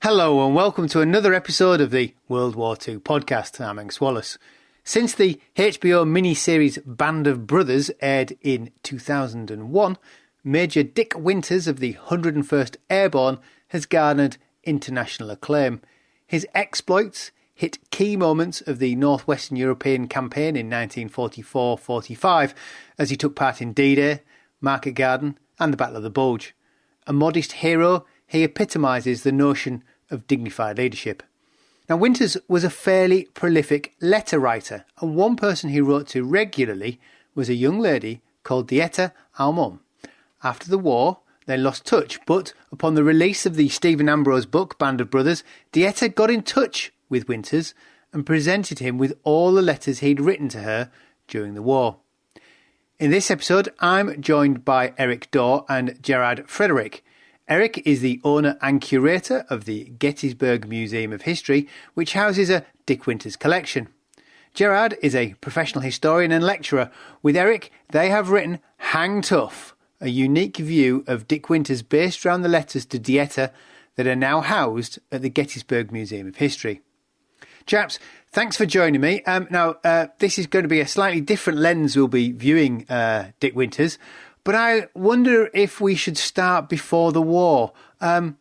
Hello and welcome to another episode of the World War II podcast. I'm Angus Wallace. Since the HBO miniseries Band of Brothers aired in 2001, Major Dick Winters of the 101st Airborne has garnered international acclaim. His exploits hit key moments of the Northwestern European campaign in 1944-45 as he took part in D-Day, Market Garden and the Battle of the Bulge. A modest hero, he epitomizes the notion of dignified leadership. Now, Winters was a fairly prolific letter writer, and one person he wrote to regularly was a young lady called DeEtta Almon. After the war, they lost touch, but upon the release of the Stephen Ambrose book, Band of Brothers, DeEtta got in touch with Winters and presented him with all the letters he'd written to her during the war. In this episode, I'm joined by Erik Dorr and Frederick. Erik is the owner and curator of the Gettysburg Museum of History, which houses a Dick Winters collection. Gerard is a professional historian and lecturer. With Erik, they have written Hang Tough, a unique view of Dick Winters based around the letters to DeEtta that are now housed at the Gettysburg Museum of History. Chaps, thanks for joining me. This is going to be a slightly different lens we'll be viewing Dick Winters. But I wonder if we should start before the war, and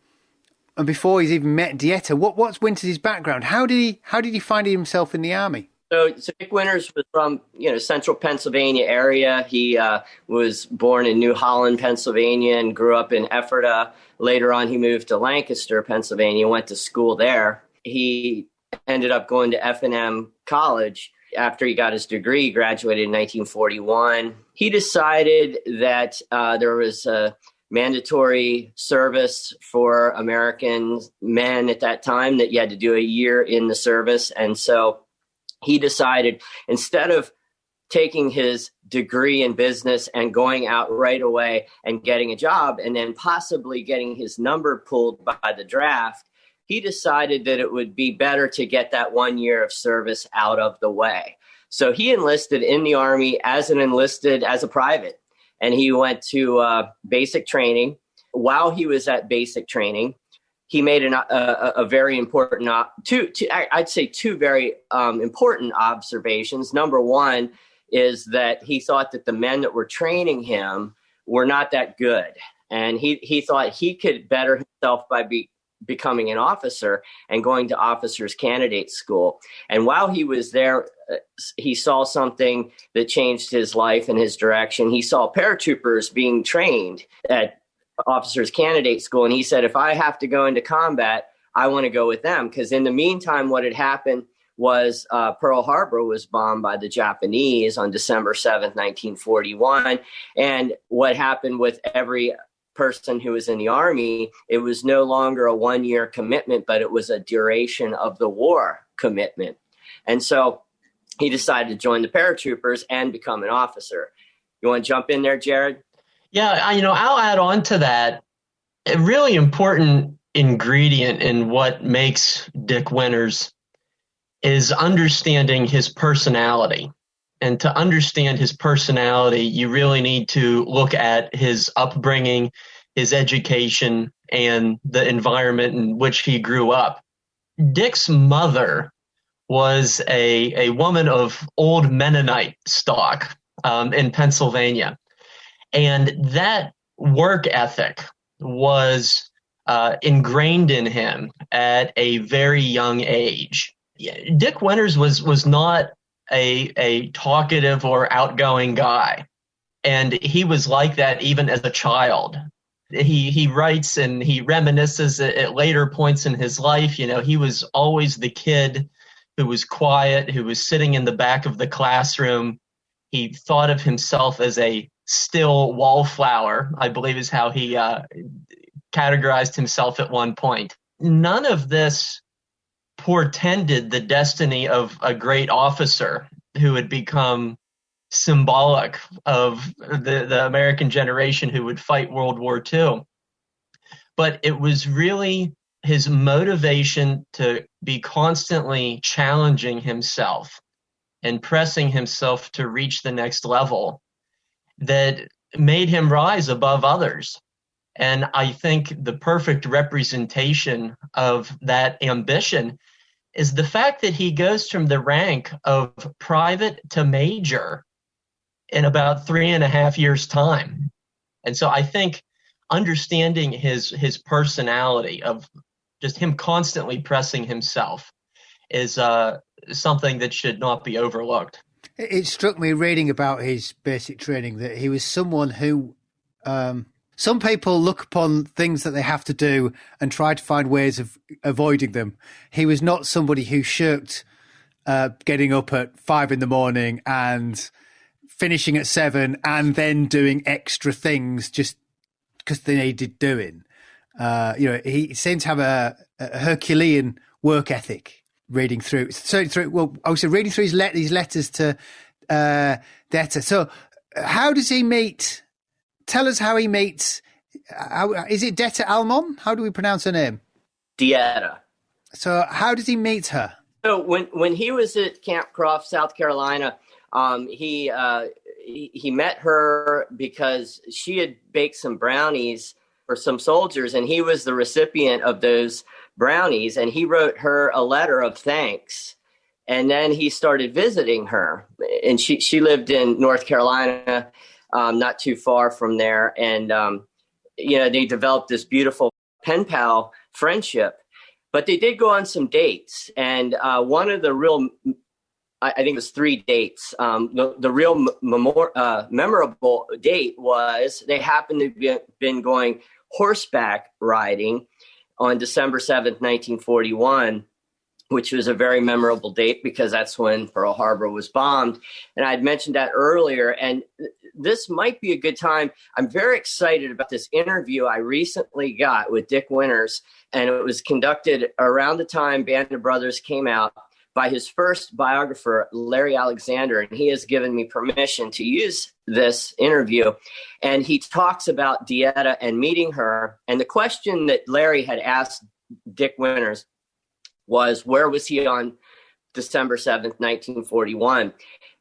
before he's even met DeEtta. What's Winters' background? How did he find himself in the army? So Dick Winters was from central Pennsylvania area. He was born in New Holland, Pennsylvania, and grew up in Ephrata. Later on, he moved to Lancaster, Pennsylvania, went to school there. He ended up going to F&M College. After he got his degree, graduated in 1941, he decided that there was a mandatory service for American men at that time, that you had to do a year in the service. And so he decided, instead of taking his degree in business and going out right away and getting a job and then possibly getting his number pulled by the draft, he decided that it would be better to get that 1 year of service out of the way. So he enlisted in the Army as a private, and he went to basic training. While he was at basic training, he made a very important, two very important observations. Number one is that he thought that the men that were training him were not that good, and he thought he could better himself by becoming an officer and going to officers candidate school. And while he was there, he saw something that changed his life and his direction. He saw paratroopers being trained at officers candidate school. And he said, if I have to go into combat, I want to go with them. Because in the meantime, what had happened was Pearl Harbor was bombed by the Japanese on December 7th, 1941. And what happened with every person who was in the Army, it was no longer a 1 year commitment, but it was a duration of the war commitment. And so he decided to join the paratroopers and become an officer. You want to jump in there, Jared? Yeah, I'll add on to that. A really important ingredient in what makes Dick Winters is understanding his personality. And to understand his personality, you really need to look at his upbringing, his education, and the environment in which he grew up. Dick's mother was a woman of old Mennonite stock in Pennsylvania. And that work ethic was ingrained in him at a very young age. Dick Winters was not a talkative or outgoing guy. And he was like that even as a child. He writes and he reminisces at later points in his life. He was always the kid who was quiet, who was sitting in the back of the classroom. He thought of himself as a still wallflower, I believe is how he categorized himself at one point. None of this portended the destiny of a great officer who had become symbolic of the American generation who would fight World War II. But it was really his motivation to be constantly challenging himself and pressing himself to reach the next level that made him rise above others. And I think the perfect representation of that ambition is the fact that he goes from the rank of private to major in about 3.5 years' time. And so I think understanding his personality of just him constantly pressing himself is something that should not be overlooked. It struck me reading about his basic training that he was someone who some people look upon things that they have to do and try to find ways of avoiding them. He was not somebody who shirked getting up at 5 a.m. and finishing at 7 and then doing extra things just because they needed doing. He seemed to have a Herculean work ethic. Reading through these letters to DeEtta. So, how does he meet? Tell us how he meets. Is it DeEtta Almon? How do we pronounce her name? DeEtta. So, how does he meet her? So, when he was at Camp Croft, South Carolina, he met her because she had baked some brownies for some soldiers, and he was the recipient of those brownies, and he wrote her a letter of thanks. And then he started visiting her, and she lived in North Carolina, not too far from there. And, they developed this beautiful pen pal friendship, but they did go on some dates. And one of the real, I think it was 3 dates. The real memorable date was they happened to have been going horseback riding on December 7th, 1941, which was a very memorable date because that's when Pearl Harbor was bombed. And I'd mentioned that earlier, and this might be a good time. I'm very excited about this interview I recently got with Dick Winters, and it was conducted around the time Band of Brothers came out by his first biographer, Larry Alexander, and he has given me permission to use this interview. And he talks about DeEtta and meeting her. And the question that Larry had asked Dick Winters was, where was he on December 7th, 1941?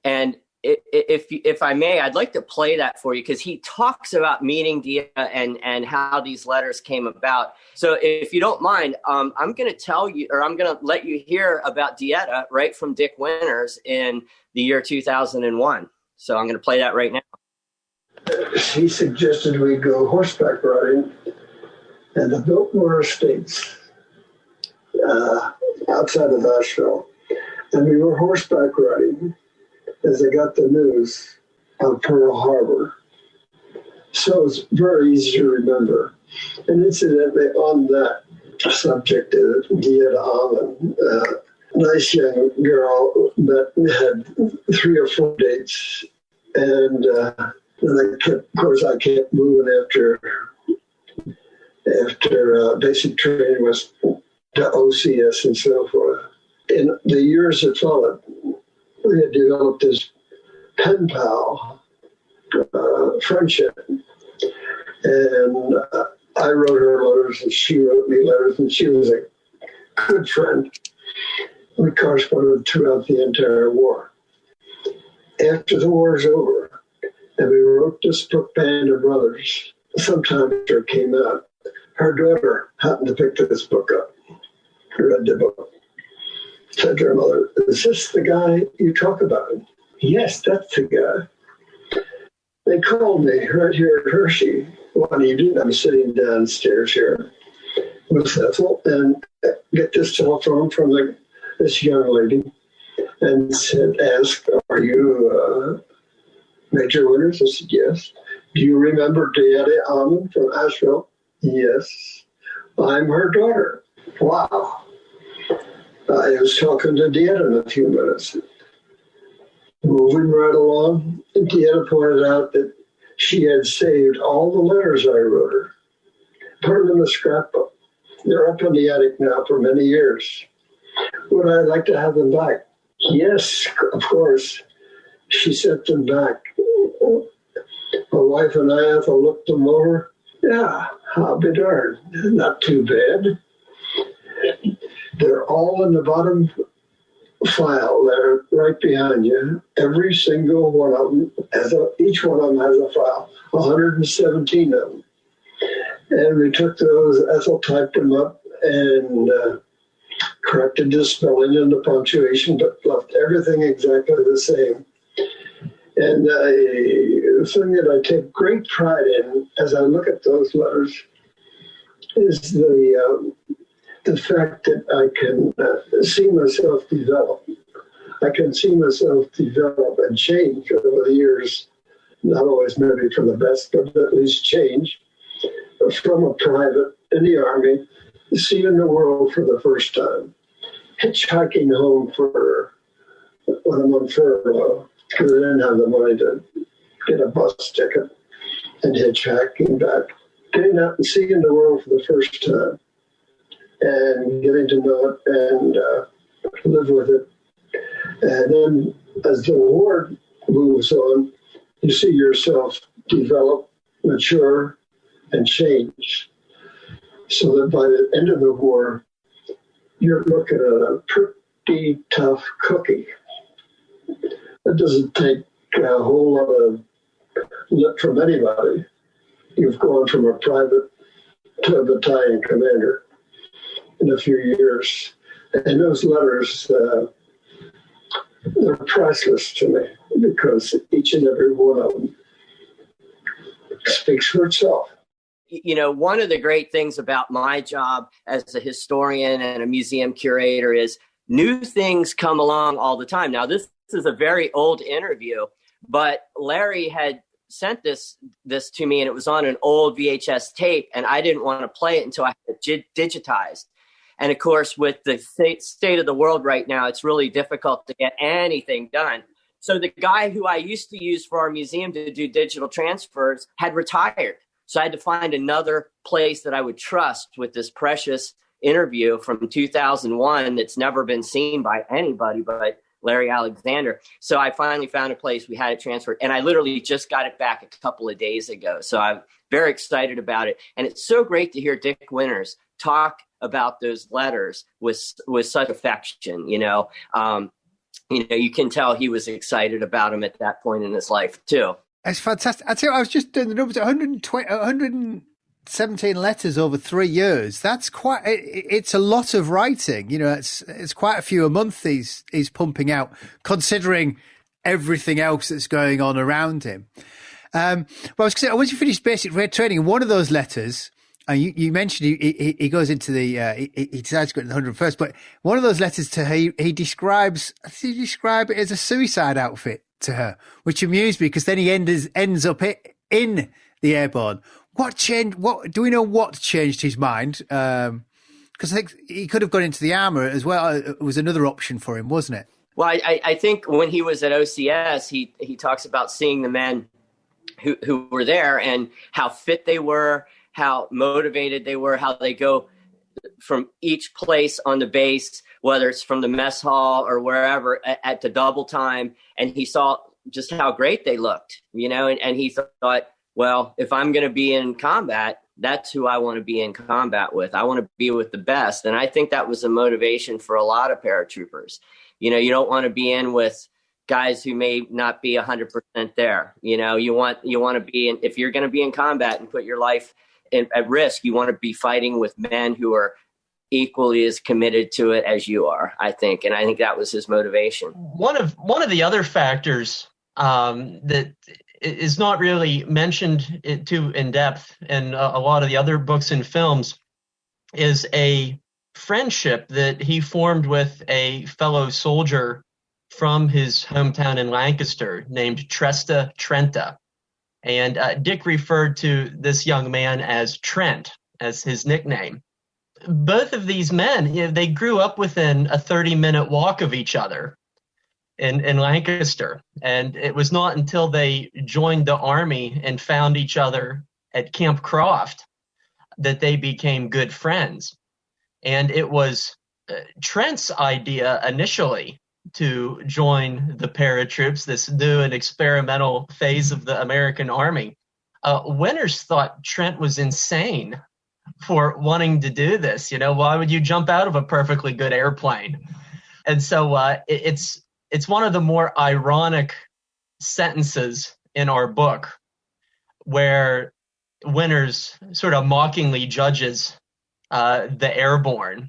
And if I may, I'd like to play that for you because he talks about meeting DeEtta and how these letters came about. So if you don't mind, I'm going to tell you, or I'm going to let you hear about DeEtta right from Dick Winters in the year 2001. So I'm going to play that right now. He suggested we go horseback riding in the Biltmore Estates outside of Asheville. And we were horseback riding as I got the news of Pearl Harbor. So it's very easy to remember. And incidentally, on that subject, DeEtta Almon, nice young girl that had 3 or 4 dates. And I kept moving after basic training was to OCS and so forth. In the years that followed, we had developed this pen pal friendship. And I wrote her letters and she wrote me letters, and she was a good friend. We corresponded throughout the entire war. After the war is over, and we wrote this book, Band of Brothers, sometime after it came out, her daughter happened to pick this book up, read the book, said to her mother, "Is this the guy you talk about?" "Yes, that's the guy." They called me right here at Hershey one evening. I'm sitting downstairs here with Ethel, and get this telephone from this young lady, and asked, "Are you Major Winters?" I said, "Yes." "Do you remember DeEtta Almon from Asheville?" "Yes." "I'm her daughter." Wow. I was talking to DeEtta in a few minutes. Moving right along, DeEtta pointed out that she had saved all the letters I wrote her, put them in a scrapbook. They're up in the attic now for many years. Would I like to have them back? Yes, of course. She sent them back. My wife and I, Ethel, looked them over. Yeah, I'll be darned. Not too bad. They're all in the bottom file. They're right behind you. Every single one of them, each one of them has a file. 117 of them. And we took those, Ethel typed them up and corrected the spelling and the punctuation, but left everything exactly the same. And the thing that I take great pride in as I look at those letters is the fact that I can see myself develop. I can see myself develop and change over the years, not always maybe for the best, but at least change from a private in the Army, seeing the world for the first time, hitchhiking home when I'm on furlough, because I didn't have the money to get a bus ticket, and hitchhiking back, getting out and seeing the world for the first time, and getting to know it and live with it. And then as the war moves on, you see yourself develop, mature, and change. So that by the end of the war, you're looking at a pretty tough cookie. It doesn't take a whole lot of lip from anybody. You've gone from a private to a battalion commander in a few years. And those letters, they're priceless to me because each and every one of them speaks for itself. You know, one of the great things about my job as a historian and a museum curator is new things come along all the time. Now, this is a very old interview, but Larry had sent this to me, and it was on an old VHS tape, and I didn't want to play it until I had it digitized. And of course, with the state of the world right now, it's really difficult to get anything done. So the guy who I used to use for our museum to do digital transfers had retired. So I had to find another place that I would trust with this precious interview from 2001 that's never been seen by anybody but Larry Alexander. So I finally found a place. We had it transferred, and I literally just got it back a couple of days ago. So I'm very excited about it. And it's so great to hear Dick Winters talk about those letters with such affection. You can tell he was excited about them at that point in his life too. It's fantastic. I tell you, I was just doing the numbers. 117 letters over 3 years. That's quite. It's a lot of writing. You know, it's quite a few a month he's pumping out, considering everything else that's going on around him. Well, I was going to say, once you finish basic raid training, one of those letters, you mentioned he goes into the he decides to go to the 101st, but one of those letters to her, he describes it as a suicide outfit to her, which amused me because then he ends up in the Airborne. What changed? What do we know? What changed his mind? Because I think he could have gone into the armor as well. It was another option for him, wasn't it? Well, I think when he was at OCS, he talks about seeing the men who were there and how fit they were, how motivated they were, how they go from each place on the base, whether it's from the mess hall or wherever at the double time. And he saw just how great they looked, and he thought, well, if I'm going to be in combat, that's who I want to be in combat with. I want to be with the best. And I think that was a motivation for a lot of paratroopers. You don't want to be in with guys who may not be 100% there. You want to be in, if you're going to be in combat and put your life at risk, you want to be fighting with men who are equally as committed to it as you are, I think. And I think that was his motivation. One of the other factors that is not really mentioned too in depth in a lot of the other books and films is a friendship that he formed with a fellow soldier from his hometown in Lancaster named Trenta. And Dick referred to this young man as Trent, as his nickname. Both of these men, they grew up within a 30-minute walk of each other in Lancaster. And it was not until they joined the Army and found each other at Camp Croft that they became good friends. And it was Trent's idea initially to join the paratroops, this new and experimental phase of the American Army. Winters thought Trent was insane for wanting to do this. Why would you jump out of a perfectly good airplane? And so it's one of the more ironic sentences in our book where Winters sort of mockingly judges the Airborne.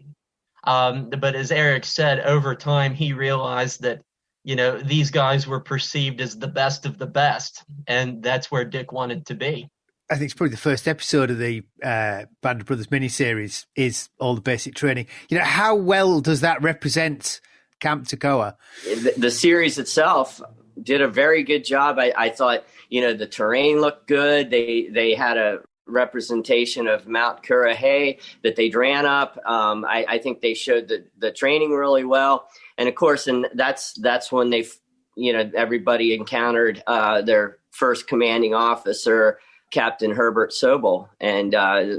But as Erik said, over time, he realized that, these guys were perceived as the best of the best. And that's where Dick wanted to be. I think it's probably the first episode of the Band of Brothers miniseries is all the basic training. How well does that represent Camp Toccoa? The series itself did a very good job. I thought, the terrain looked good. They had a representation of Mount Currahee that they'd ran up. I think they showed the training really well. And of course, and that's when they, everybody encountered their first commanding officer, Captain Herbert Sobel, and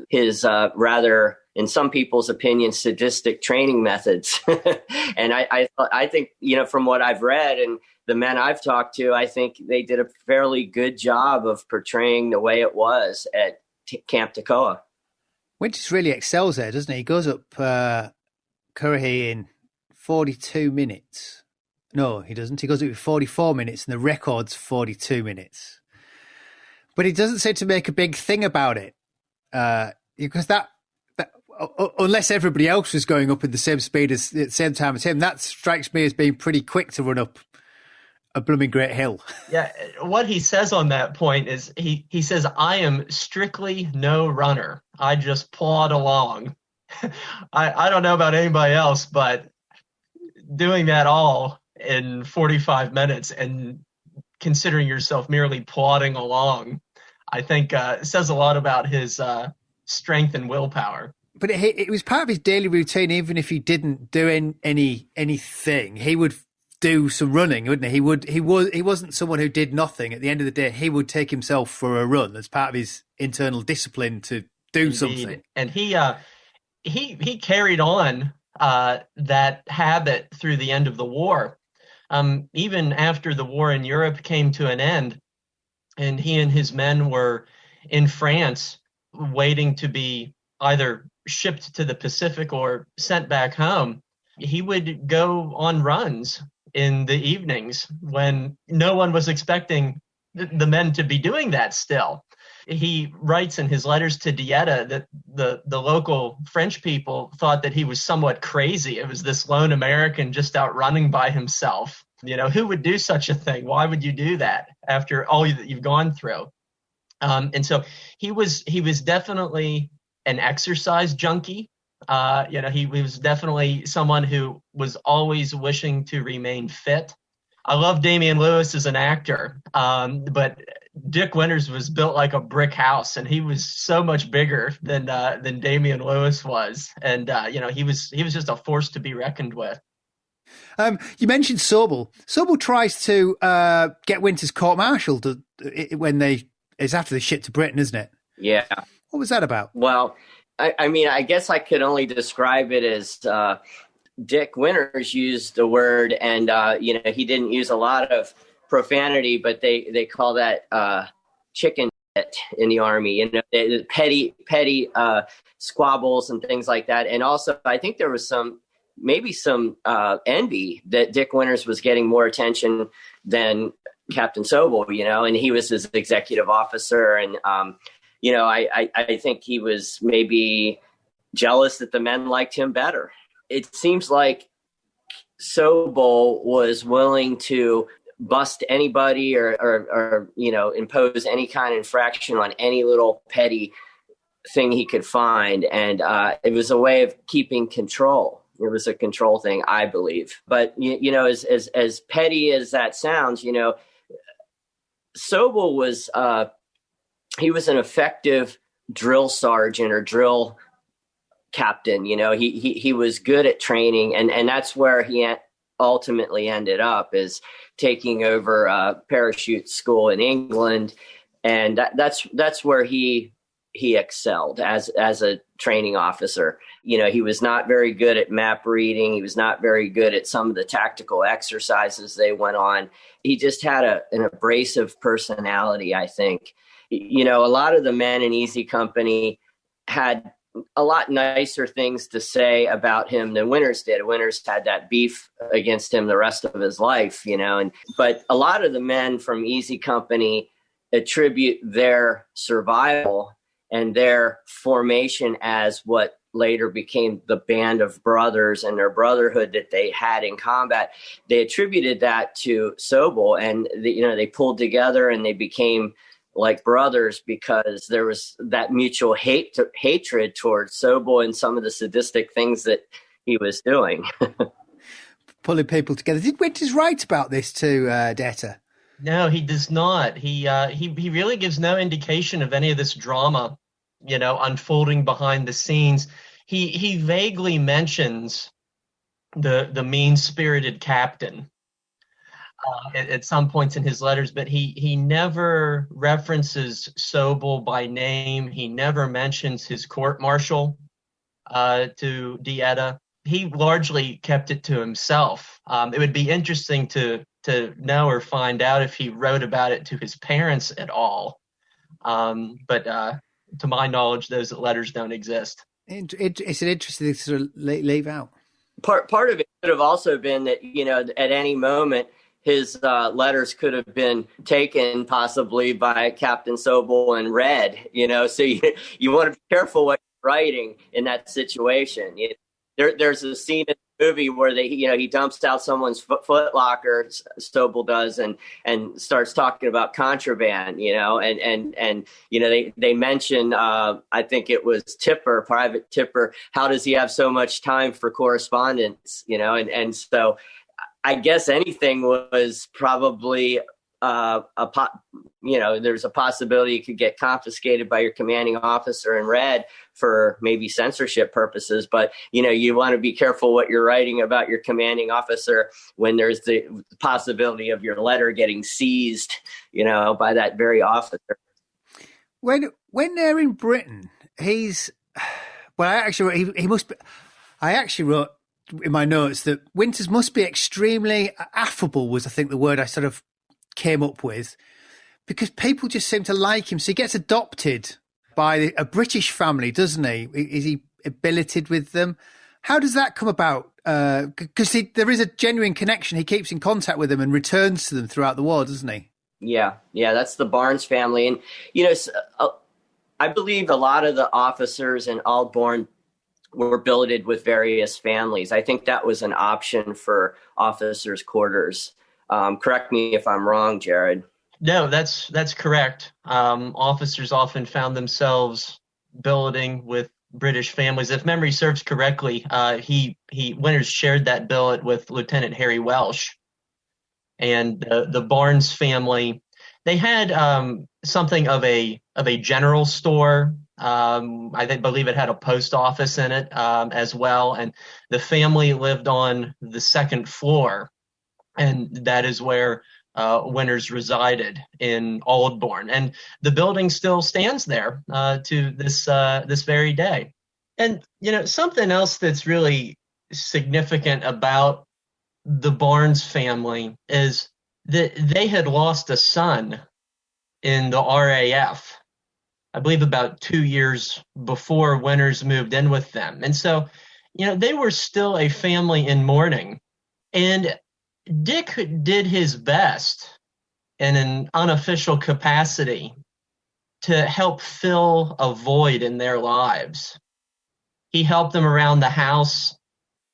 his rather, in some people's opinion, sadistic training methods. And I think, from what I've read and the men I've talked to, I think they did a fairly good job of portraying the way it was at Camp Toccoa. Winters really excels there, doesn't he? He goes up Currahee in 42 minutes. No, he doesn't. He goes up in 44 minutes, and the record's 42 minutes. But he doesn't seem to make a big thing about it, because that unless everybody else was going up at the same speed at the same time as him, that strikes me as being pretty quick to run up a blooming great hill. Yeah, what he says on that point is he says, "I am strictly no runner. I just plod along." I don't know about anybody else, but doing that all in 45 minutes and considering yourself merely plodding along, I think says a lot about his strength and willpower. But it was part of his daily routine. Even if he didn't do anything, he would do some running, wouldn't he? He wasn't someone who did nothing. At the end of the day, he would take himself for a run as part of his internal discipline to do something. And he carried on that habit through the end of the war. Even after the war in Europe came to an end, and he and his men were in France waiting to be either shipped to the Pacific or sent back home, he would go on runs in the evenings when no one was expecting the men to be doing that still. He writes in his letters to DeEtta that the local French people thought that he was somewhat crazy. It was this lone American just out running by himself. Who would do such a thing? Why would you do that after all that you've gone through? And so he was definitely an exercise junkie. He was definitely someone who was always wishing to remain fit. I love Damian Lewis as an actor, but Dick Winters was built like a brick house, and he was so much bigger than Damian Lewis was, and he was just a force to be reckoned with. You mentioned Sobel. Sobel tries to get Winters court-martialed it's after they ship to Britain, isn't it? Yeah. What was that about? Well, I guess I could only describe it as Dick Winters used the word, and he didn't use a lot of profanity, but they call that chicken shit in the Army. Petty squabbles and things like that. And also, I think there was maybe some envy that Dick Winters was getting more attention than Captain Sobel, and he was his executive officer, and I think he was maybe jealous that the men liked him better. It seems like Sobel was willing to bust anybody or impose any kind of infraction on any little petty thing he could find. And it was a way of keeping control. It was a control thing, I believe. But, as petty as that sounds, Sobel was he was an effective drill sergeant or drill captain. He was good at training, and that's where he ultimately ended up, is taking over parachute school in England, and that's where he excelled as a training officer. He was not very good at map reading. He was not very good at some of the tactical exercises they went on. He just had an abrasive personality, I think. A lot of the men in Easy Company had a lot nicer things to say about him than Winters did. Winters had that beef against him the rest of his life, but a lot of the men from Easy Company attribute their survival and their formation as what later became the band of brothers and their brotherhood that they had in combat. They attributed that to Sobel, and they pulled together and they became like brothers because there was that mutual hatred towards Sobel and some of the sadistic things that he was doing. Pulling people together. Did Winters write about this to DeEtta? No, he does not. He really gives no indication of any of this drama, unfolding behind the scenes. He vaguely mentions the mean-spirited captain at some points in his letters, but he never references Sobel by name. He never mentions his court-martial to DeEtta. He largely kept it to himself. It would be interesting to know or find out if he wrote about it to his parents at all. But to my knowledge, those letters don't exist. It's an interesting thing to sort of leave out. Part of it could have also been that, at any moment, his letters could have been taken possibly by Captain Sobel and read, so you want to be careful what you're writing in that situation. There's a scene in the movie where he dumps out someone's foot locker, Sobel does, and starts talking about contraband, and they mention, I think it was Private Tipper, how does he have so much time for correspondence, and so I guess anything was probably there's a possibility it could get confiscated by your commanding officer and read for maybe censorship purposes. But, you want to be careful what you're writing about your commanding officer when there's the possibility of your letter getting seized, by that very officer. When they're in Britain, he must be, I actually wrote in my notes that Winters must be extremely affable was, I think, the word I sort of came up with, because people just seem to like him. So he gets adopted by a British family, doesn't he? Is he billeted with them? How does that come about? Because there is a genuine connection. He keeps in contact with them and returns to them throughout the war, doesn't he? Yeah, that's the Barnes family. And, I believe a lot of the officers in Airborne were billeted with various families. I think that was an option for officers' quarters. Correct me if I'm wrong, Jared. No, that's correct. Officers often found themselves billeting with British families. If memory serves correctly, Winters shared that billet with Lieutenant Harry Welsh, and the Barnes family. They had something of a general store. I believe it had a post office in it as well, and the family lived on the second floor. And that is where Winters resided in Airborne, and the building still stands there to this very day. And something else that's really significant about the Barnes family is that they had lost a son in the RAF, I believe about 2 years before Winters moved in with them, and so they were still a family in mourning. And Dick did his best in an unofficial capacity to help fill a void in their lives. He helped them around the house.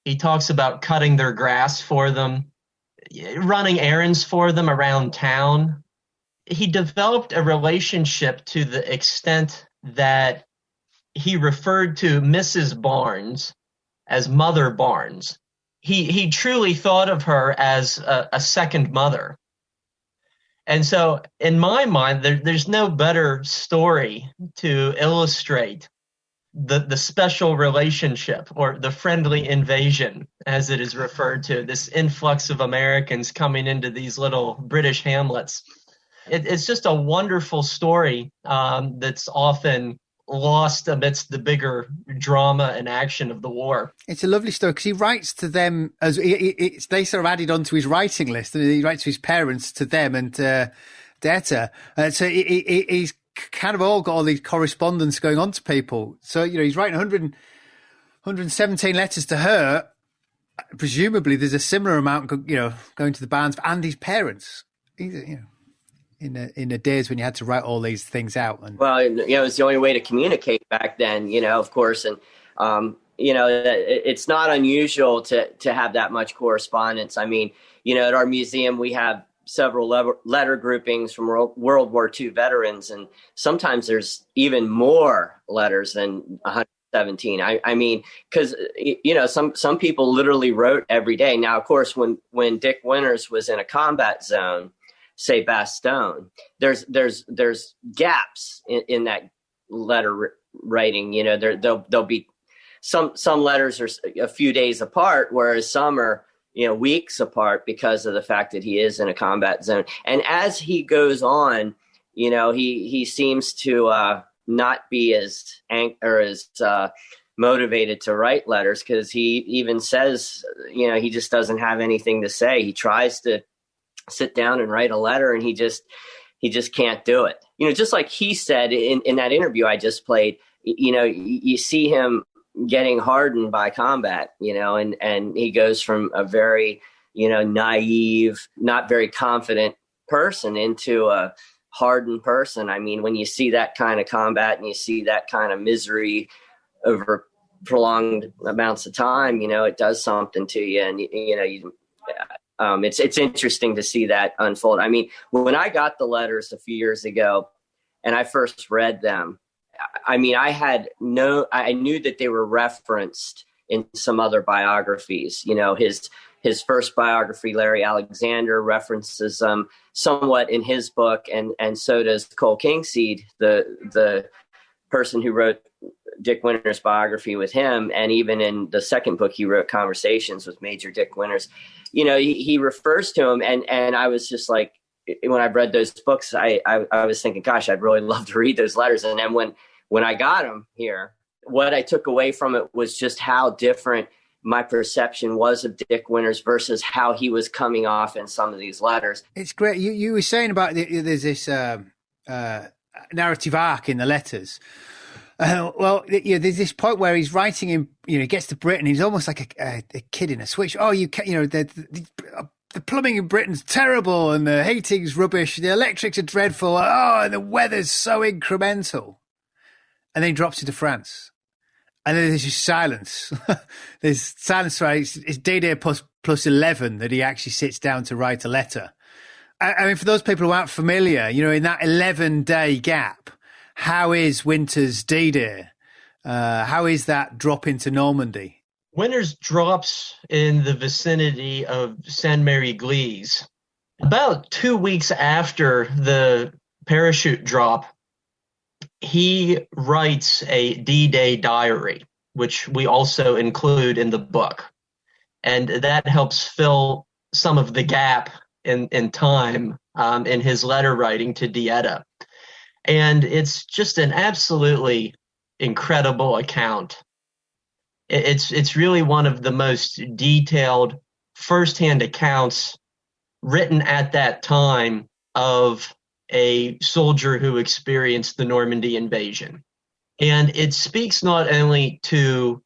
He talks about cutting their grass for them, running errands for them around town. He developed a relationship to the extent that he referred to Mrs. Barnes as Mother Barnes. He truly thought of her as a second mother. And so in my mind, there's no better story to illustrate the special relationship, or the friendly invasion, as it is referred to, this influx of Americans coming into these little British hamlets. It's just a wonderful story that's often lost amidst the bigger drama and action of the war. It's a lovely story because he writes to them as they sort of added onto his writing list, and he writes to his parents, to them, and DeEtta. So he's kind of all got all these correspondence going on to people. So he's writing 117 letters to her. Presumably, there's a similar amount going to the Barnes and his parents. in the days when you had to write all these things out. And well, it was the only way to communicate back then, of course. And, it's not unusual to have that much correspondence. I mean, at our museum, we have several letter groupings from World War II veterans, and sometimes there's even more letters than 117. I mean, because some people literally wrote every day. Now, of course, when Dick Winters was in a combat zone, say Bastogne, there's gaps in that letter writing. There'll be some letters are a few days apart, whereas some are weeks apart because of the fact that he is in a combat zone. And as he goes on, he seems to not be as motivated to write letters, because he even says, he just doesn't have anything to say. He tries to sit down and write a letter, and he just can't do it. Just like he said in that interview I just played, you see him getting hardened by combat, and he goes from a very, naive, not very confident person into a hardened person. I mean, when you see that kind of combat and you see that kind of misery over prolonged amounts of time, it does something to you. And, it's interesting to see that unfold. I mean, when I got the letters a few years ago and I first read them, I mean, I knew that they were referenced in some other biographies. His first biography, Larry Alexander, references them somewhat in his book, and so does Cole Kingseed, the person who wrote Dick Winters' biography with him. And even in the second book he wrote, Conversations with Major Dick Winters, he refers to him. And I was just like, when I read those books, I was thinking, gosh, I'd really love to read those letters. And then when I got them here, what I took away from it was just how different my perception was of Dick Winters versus how he was coming off in some of these letters. It's great. You were saying about there's this narrative arc in the letters. There's this point where he's writing him, he gets to Britain. He's almost like a kid in a switch. Oh, the plumbing in Britain's terrible, and the heating's rubbish. The electrics are dreadful. Oh, and the weather's so incremental. And then he drops into France. And then there's just silence. There's silence, right? It's D-Day plus 11 that he actually sits down to write a letter. I mean, for those people who aren't familiar, in that 11-day gap, how is Winters' D-Day? How is that drop into Normandy? Winters drops in the vicinity of Saint-Mary-Glise. About 2 weeks after the parachute drop, he writes a D-Day diary, which we also include in the book. And that helps fill some of the gap in time in his letter writing to DeEtta. And it's just an absolutely incredible account. It's really one of the most detailed firsthand accounts written at that time of a soldier who experienced the Normandy invasion. And it speaks not only to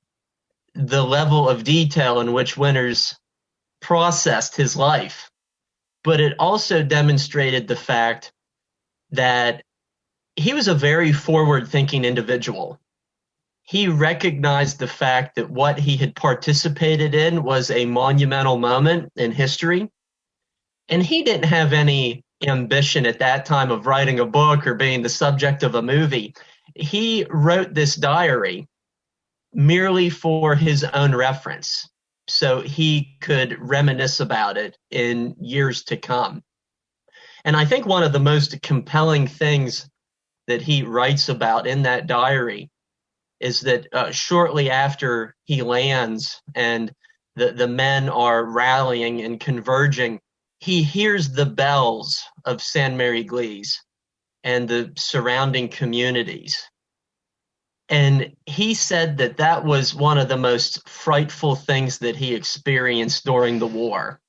the level of detail in which Winters processed his life, but it also demonstrated the fact that he was a very forward-thinking individual. He recognized the fact that what he had participated in was a monumental moment in history, and he didn't have any ambition at that time of writing a book or being the subject of a movie. He wrote this diary merely for his own reference, so he could reminisce about it in years to come. And I think one of the most compelling things that he writes about in that diary is that shortly after he lands and the men are rallying and converging, he hears the bells of Saint-Mary-Glise and the surrounding communities. And he said that that was one of the most frightful things that he experienced during the war,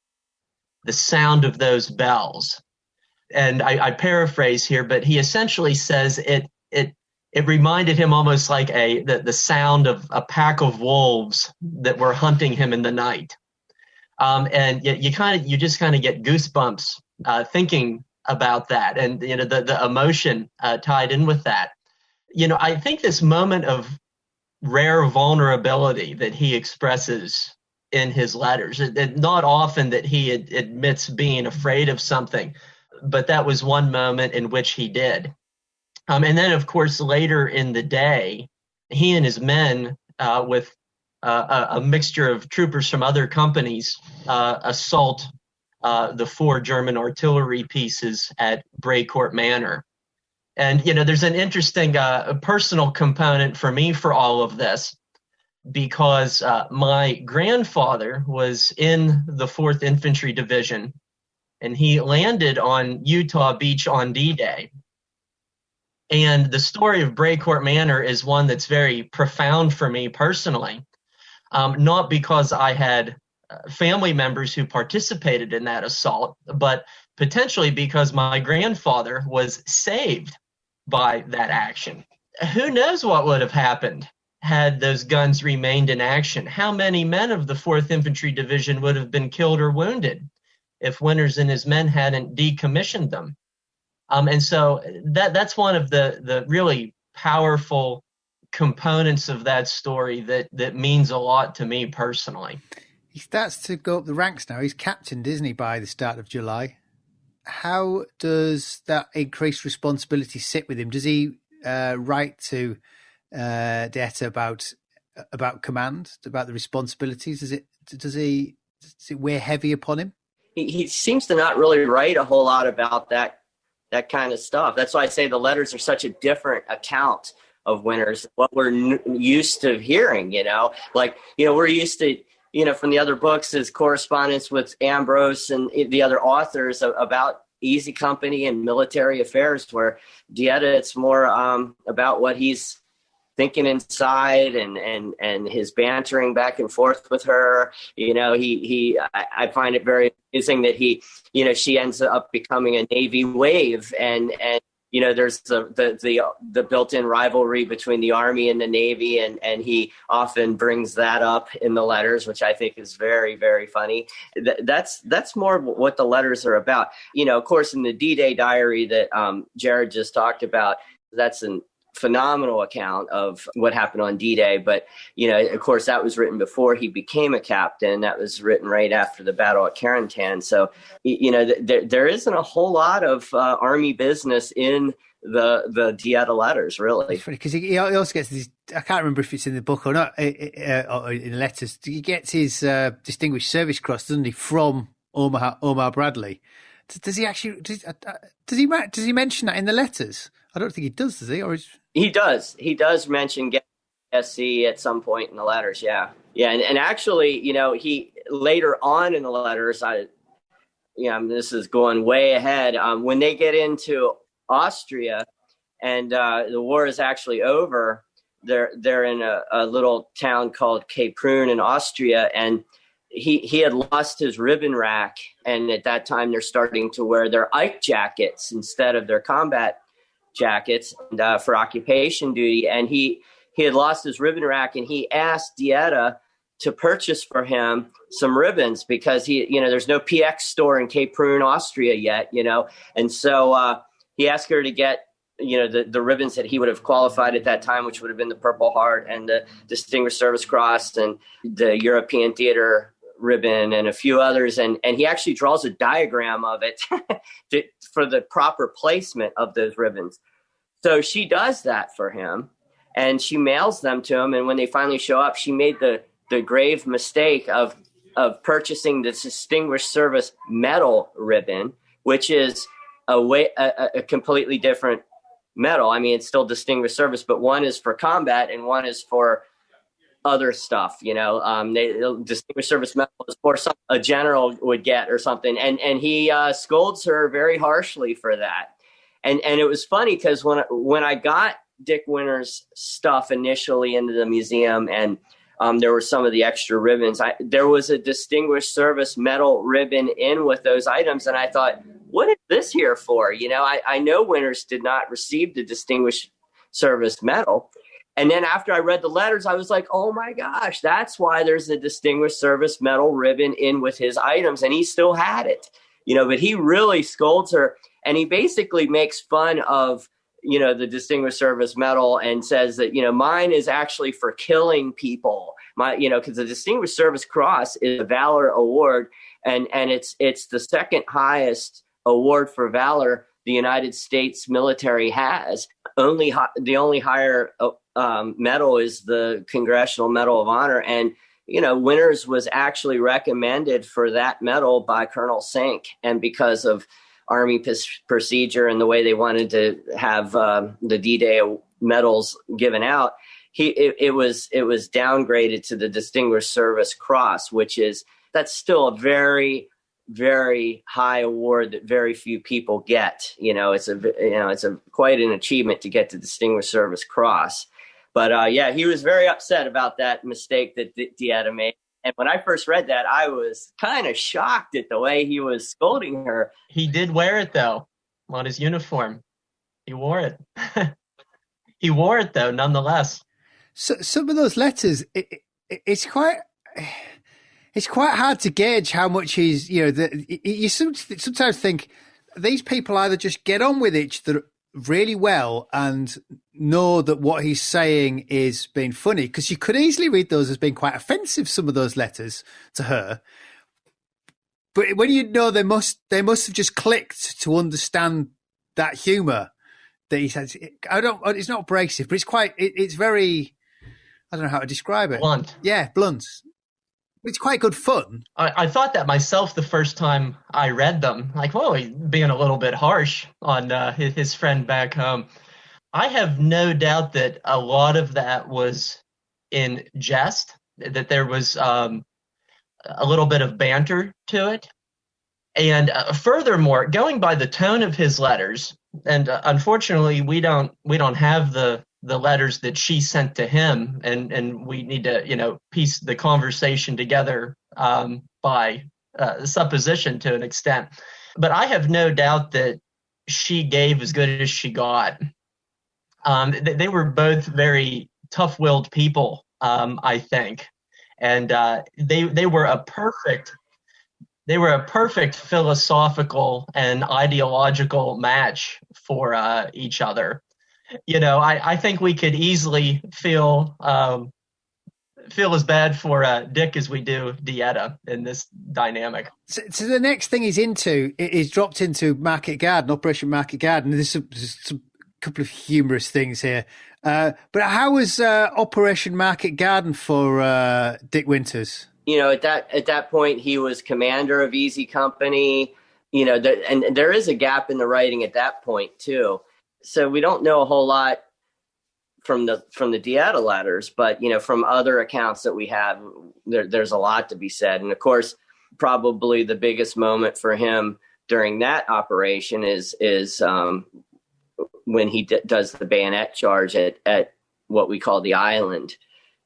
the sound of those bells. And I paraphrase here, but he essentially says it reminded him almost like the sound of a pack of wolves that were hunting him in the night. And you just kind of get goosebumps thinking about that, and the emotion tied in with that. I think this moment of rare vulnerability that he expresses in his letters, not often that he admits being afraid of something, but that was one moment in which he did. And then, of course, later in the day, he and his men, with a mixture of troopers from other companies, assault the 4 German artillery pieces at Braycourt Manor. And, there's an interesting personal component for me for all of this, because my grandfather was in the 4th Infantry Division, and he landed on Utah Beach on D-Day. And the story of Braycourt Manor is one that's very profound for me personally, not because I had family members who participated in that assault, but potentially because my grandfather was saved by that action. Who knows what would have happened had those guns remained in action? How many men of the 4th Infantry Division would have been killed or wounded if Winters and his men hadn't decommissioned them? And so that's one of the really powerful components of that story that means a lot to me personally. He starts to go up the ranks now. He's captained, isn't he, by the start of July? How does that increased responsibility sit with him? Does he write to DeEtta about command, about the responsibilities? Does it weigh heavy upon him? He seems to not really write a whole lot about that kind of stuff. That's why I say the letters are such a different account of Winters, what we're used to hearing, we're used to, from the other books, his correspondence with Ambrose and the other authors about Easy Company and military affairs, where DeEtta, it's more about what he's thinking inside and his bantering back and forth with her. I find it very amusing that she ends up becoming a Navy wave, and there's the built-in rivalry between the Army and the Navy, and he often brings that up in the letters, which I think is very, very funny. That's more what the letters are about. Of course, in the D-Day diary that Jared just talked about, that's an phenomenal account of what happened on D-Day. But, of course, that was written before he became a captain. That was written right after the battle at Carentan. So, there isn't a whole lot of Army business in the DeEtta letters, really. It's funny because he also gets these, I can't remember if it's in the book or not, or in letters. He gets his Distinguished Service Cross, doesn't he, from Omar Bradley. Does he actually, does he mention that in the letters? I don't think he does he? He does. He does mention SC at some point in the letters. Yeah. Yeah. And actually, he later on in the letters, this is going way ahead. When they get into Austria and the war is actually over, they're in a little town called Kaprun in Austria, and he had lost his ribbon rack. And at that time, they're starting to wear their Ike jackets instead of their combat jackets for occupation duty. And he had lost his ribbon rack, and he asked DeEtta to purchase for him some ribbons because there's no PX store in Kaprun, Austria yet, and so he asked her to get the ribbons that he would have qualified at that time, which would have been the Purple Heart and the Distinguished Service Cross and the European Theater ribbon and a few others, and he actually draws a diagram of it for the proper placement of those ribbons. So she does that for him, and she mails them to him. And when they finally show up, she made the grave mistake of purchasing the Distinguished Service Medal ribbon, which is a completely different medal. I mean, it's still Distinguished Service, but one is for combat and one is for other stuff, Distinguished Service Medal is for something a general would get or something. And he scolds her very harshly for that. And it was funny because when I got Dick Winters' stuff initially into the museum, and there were some of the extra ribbons, there was a Distinguished Service Medal ribbon in with those items. And I thought, what is this here for? I know Winters did not receive the Distinguished Service Medal. And then after I read the letters, I was like, oh my gosh, that's why there's a Distinguished Service Medal ribbon in with his items. And he still had it, but he really scolds her. And he basically makes fun of, the Distinguished Service Medal and says that, mine is actually for killing people. Because the Distinguished Service Cross is a valor award, and it's the second highest award for valor the United States military has. The only higher medal is the Congressional Medal of Honor. And, Winters was actually recommended for that medal by Colonel Sink. And because of Army procedure and the way they wanted to have the D-Day medals given out, it was downgraded to the Distinguished Service Cross, that's still a very, very high award that very few people get. It's quite an achievement to get the Distinguished Service Cross. But he was very upset about that mistake that DeEtta made. And when I first read that, I was kind of shocked at the way he was scolding her. He did wear it, though, on his uniform. He wore it. He wore it, though, nonetheless. So some of those letters, it's quite hard to gauge how much he's, you sometimes think these people either just get on with each other really well and know that what he's saying is being funny, because you could easily read those as being quite offensive, some of those letters to her. But when they must have just clicked to understand that humour that he says. It's not abrasive, but it's very, I don't know how to describe it. Blunt. Yeah, blunt. It's quite good fun. I thought that myself the first time I read them. Like, whoa, he's being a little bit harsh on his friend back home. I have no doubt that a lot of that was in jest, that there was a little bit of banter to it. And furthermore, going by the tone of his letters, and unfortunately we don't have the letters that she sent to him, and we need to, piece the conversation together by supposition to an extent. But I have no doubt that she gave as good as she got. They were both very tough-willed people, I think, and they were a perfect philosophical and ideological match for each other. I think we could easily feel as bad for Dick as we do DeEtta in this dynamic. So the next thing he's dropped into Market Garden, Operation Market Garden. There's some couple of humorous things here. But how was Operation Market Garden for Dick Winters? At that point, he was commander of Easy Company. And there is a gap in the writing at that point too. So we don't know a whole lot from the DeEtta letters, but from other accounts that we have, there's a lot to be said. And of course, probably the biggest moment for him during that operation is when he does the bayonet charge at what we call the island.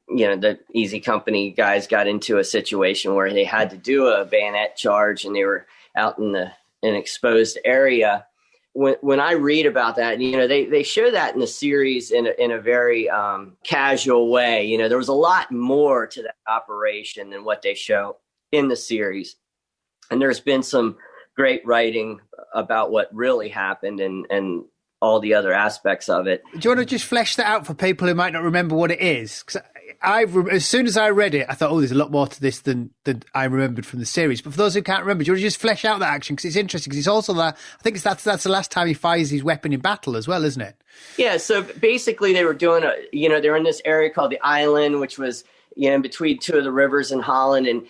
The Easy Company guys got into a situation where they had to do a bayonet charge, and they were out in an exposed area. When I read about that, they show that in the series in a very casual way. There was a lot more to that operation than what they show in the series. And there's been some great writing about what really happened and all the other aspects of it. Do you want to just flesh that out for people who might not remember what it is? Because as soon as I read it, I thought, there's a lot more to this than I remembered from the series. But for those who can't remember, do you want to just flesh out that action? Because it's interesting, because it's also that, I think that's the last time he fires his weapon in battle as well, isn't it? Yeah, so basically they were doing they were in this area called the Island, which was, in between two of the rivers in Holland. And,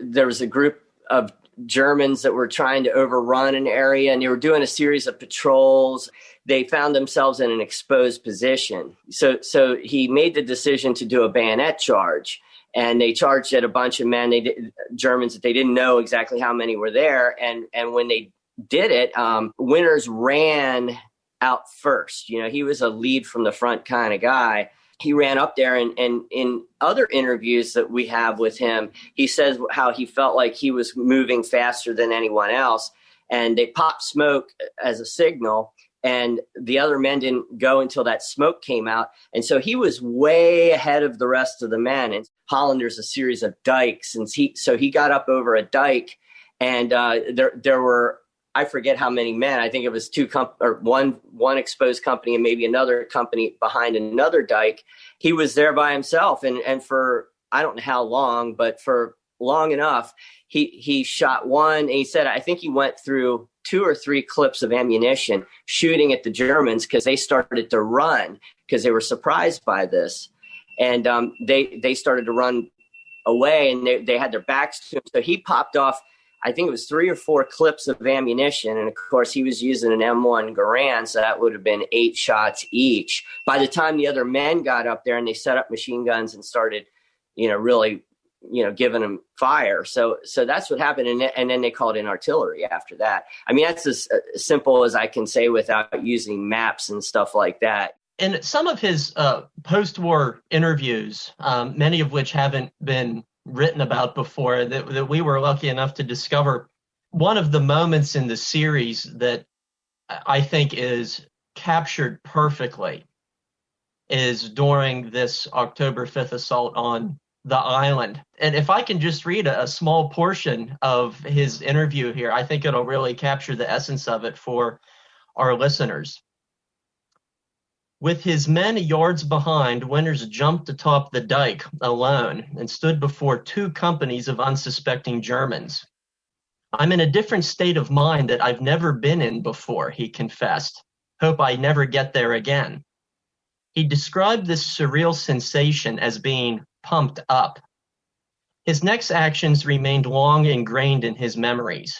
there was a group of Germans that were trying to overrun an area, and they were doing a series of patrols. They found themselves in an exposed position. So he made the decision to do a bayonet charge, and they charged at a bunch of men, Germans, that they didn't know exactly how many were there. And when they did it, Winters ran out first. He was a lead from the front kind of guy. He ran up there, and in other interviews that we have with him, he says how he felt like he was moving faster than anyone else, and they popped smoke as a signal, and the other men didn't go until that smoke came out. And so he was way ahead of the rest of the men. And Holland, there's a series of dikes, and so he got up over a dike, and there were I forget how many men. I think it was one exposed company and maybe another company behind another dike. He was there by himself, and for I don't know how long, but for long enough, he shot one. And he said, I think he went through 2 or 3 clips of ammunition shooting at the Germans because they started to run because they were surprised by this, and they started to run away, and they had their backs to him. So he popped off, I think it was 3 or 4 clips of ammunition. And of course he was using an M1 Garand. So that would have been 8 shots each. By the time the other men got up there and they set up machine guns and started, really, giving them fire. So that's what happened. And then they called in artillery after that. I mean, that's as simple as I can say without using maps and stuff like that. In some of his post-war interviews, many of which haven't been written about before, that we were lucky enough to discover, one of the moments in the series that I think is captured perfectly is during this October 5th assault on the island. And if I can just read a small portion of his interview here, I think it'll really capture the essence of it for our listeners. With his men yards behind, Winters jumped atop the dike alone and stood before 2 companies of unsuspecting Germans. I'm in a different state of mind that I've never been in before, he confessed. Hope I never get there again. He described this surreal sensation as being pumped up. His next actions remained long ingrained in his memories.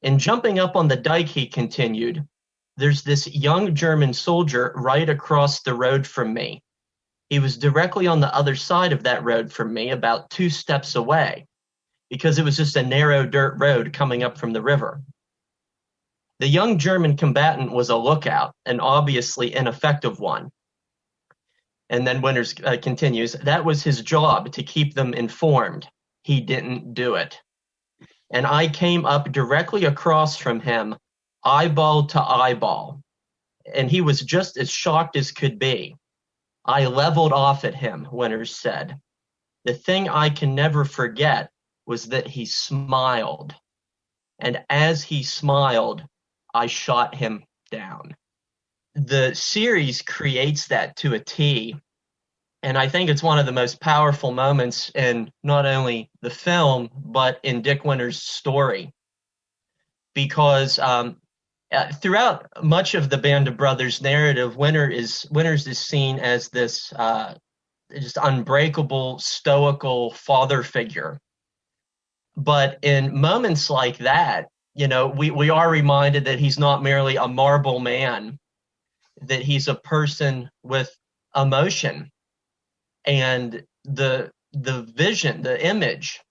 In jumping up on the dike, he continued, there's this young German soldier right across the road from me. He was directly on the other side of that road from me, about 2 steps away, because it was just a narrow dirt road coming up from the river. The young German combatant was a lookout, an obviously ineffective one. And then Winters continues, that was his job, to keep them informed. He didn't do it. And I came up directly across from him, eyeball to eyeball, and he was just as shocked as could be. I leveled off at him, Winters said. The thing I can never forget was that he smiled, and as he smiled, I shot him down. The series creates that to a T, and I think it's one of the most powerful moments in not only the film, but in Dick Winters' story, because throughout much of the Band of Brothers narrative, Winters is seen as this just unbreakable, stoical father figure. But in moments like that, we are reminded that he's not merely a marble man, that he's a person with emotion. And the vision, the image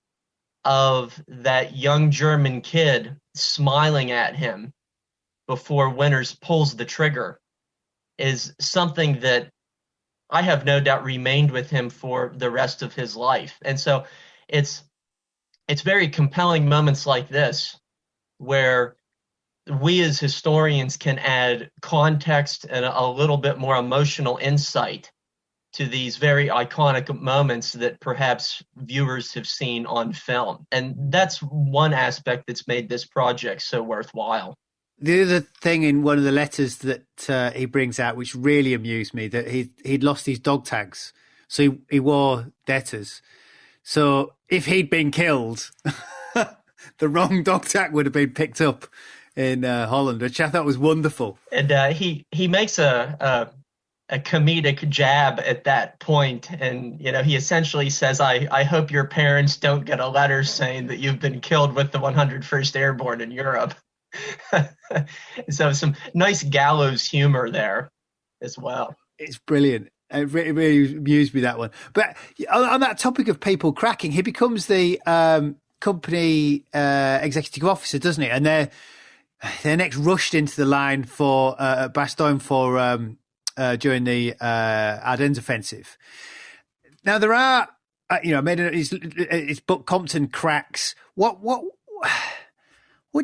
of that young German kid smiling at him before Winters pulls the trigger is something that I have no doubt remained with him for the rest of his life. And so it's very compelling moments like this where we as historians can add context and a little bit more emotional insight to these very iconic moments that perhaps viewers have seen on film. And that's one aspect that's made this project so worthwhile. The other thing in one of the letters that he brings out, which really amused me, that he'd lost his dog tags. So he wore DeEtta's. So if he'd been killed, the wrong dog tag would have been picked up in Holland, which I thought was wonderful. And he makes a comedic jab at that point. And, he essentially says, I hope your parents don't get a letter saying that you've been killed with the 101st Airborne in Europe. So some nice gallows humor there as well. It's brilliant. It really amused me, that one. But on that topic of people cracking, he becomes the company executive officer, doesn't he? And they're next rushed into the line for Bastogne for during the Ardennes offensive. Now there are, his book Compton cracks. What